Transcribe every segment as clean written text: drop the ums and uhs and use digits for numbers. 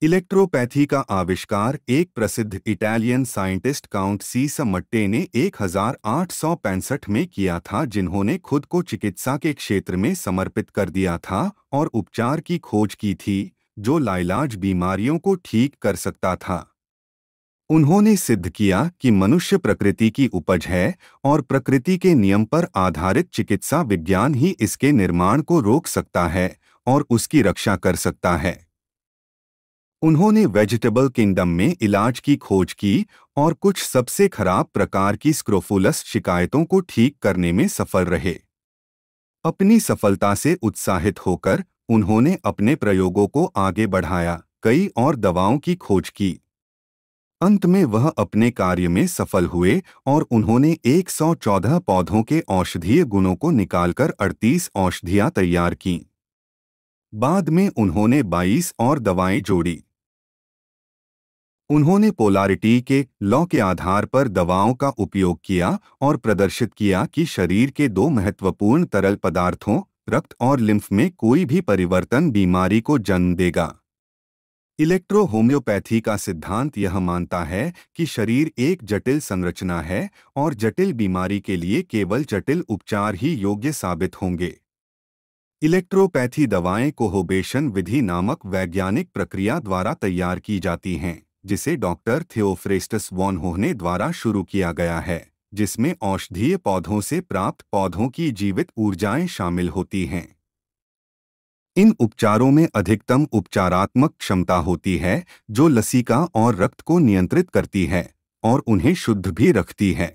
Electropathy का आविष्कार एक प्रसिद्ध इटालियन साइंटिस्ट काउंट सीसमट्टे ने 1865 में किया था, जिन्होंने खुद को चिकित्सा के क्षेत्र में समर्पित कर दिया था और उपचार की खोज की थी जो लाइलाज बीमारियों को ठीक कर सकता था। उन्होंने सिद्ध किया कि मनुष्य प्रकृति की उपज है और प्रकृति के नियम पर आधारित चिकित्सा विज्ञान ही इसके निर्माण को रोक सकता है और उसकी रक्षा कर सकता है। उन्होंने वेजिटेबल किंगडम में इलाज की खोज की और कुछ सबसे खराब प्रकार की स्क्रोफुलस शिकायतों को ठीक करने में सफल रहे। अपनी सफलता से उत्साहित होकर उन्होंने अपने प्रयोगों को आगे बढ़ाया, कई और दवाओं की खोज की। अंत में वह अपने कार्य में सफल हुए और उन्होंने 114 पौधों के औषधीय गुणों को निकालकर 38 औषधियां तैयार कीं। बाद में उन्होंने 22 और दवाएं जोड़ी। उन्होंने पोलारिटी के लॉ के आधार पर दवाओं का उपयोग किया और प्रदर्शित किया कि शरीर के दो महत्वपूर्ण तरल पदार्थों, रक्त और लिम्फ में कोई भी परिवर्तन बीमारी को जन्म देगा। इलेक्ट्रो होम्योपैथी का सिद्धांत यह मानता है कि शरीर एक जटिल संरचना है और जटिल बीमारी के लिए केवल जटिल उपचार ही योग्य साबित होंगे। इलेक्ट्रोपैथी दवाएं कोहोबेशन विधि नामक वैज्ञानिक प्रक्रिया द्वारा तैयार की जाती हैं, जिसे डॉक्टर थियोफ्रेस्टस वॉन होहने द्वारा शुरू किया गया है, जिसमें औषधीय पौधों से प्राप्त पौधों की जीवित ऊर्जाएं शामिल होती हैं। इन उपचारों में अधिकतम उपचारात्मक क्षमता होती है जो लसिका और रक्त को नियंत्रित करती है और उन्हें शुद्ध भी रखती है।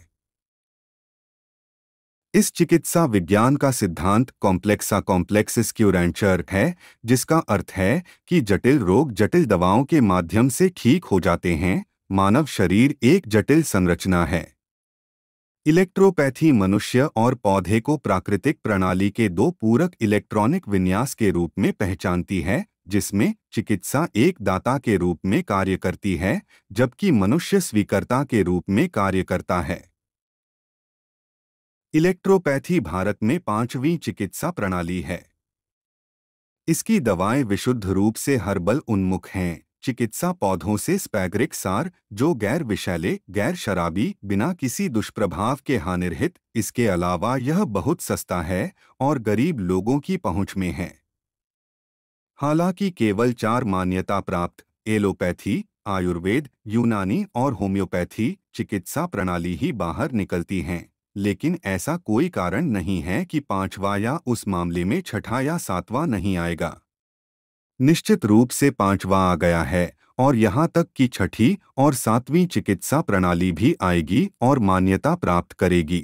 इस चिकित्सा विज्ञान का सिद्धांत कॉम्प्लेक्सिस क्यूरेंचर है, जिसका अर्थ है कि जटिल रोग जटिल दवाओं के माध्यम से ठीक हो जाते हैं। मानव शरीर एक जटिल संरचना है। इलेक्ट्रोपैथी मनुष्य और पौधे को प्राकृतिक प्रणाली के दो पूरक इलेक्ट्रॉनिक विन्यास के रूप में पहचानती है, जिसमें चिकित्सा एक दाता के रूप में कार्य करती है जबकि मनुष्य स्वीकर्ता के रूप में कार्य करता है। इलेक्ट्रोपैथी भारत में 5वीं चिकित्सा प्रणाली है। इसकी दवाएं विशुद्ध रूप से हर्बल उन्मुख हैं। चिकित्सा पौधों से स्पैगरिक सार जो गैर विषैले, गैर शराबी, बिना किसी दुष्प्रभाव के हानिरहित। इसके अलावा यह बहुत सस्ता है और गरीब लोगों की पहुंच में है। हालांकि केवल 4 मान्यता प्राप्त एलोपैथी, आयुर्वेद, यूनानी और होम्योपैथी चिकित्सा प्रणाली ही बाहर निकलती हैं, लेकिन ऐसा कोई कारण नहीं है कि 5वां या उस मामले में 6ठा या 7वां नहीं आएगा। निश्चित रूप से 5वां आ गया है और यहाँ तक कि 6ठी और 7वीं चिकित्सा प्रणाली भी आएगी और मान्यता प्राप्त करेगी।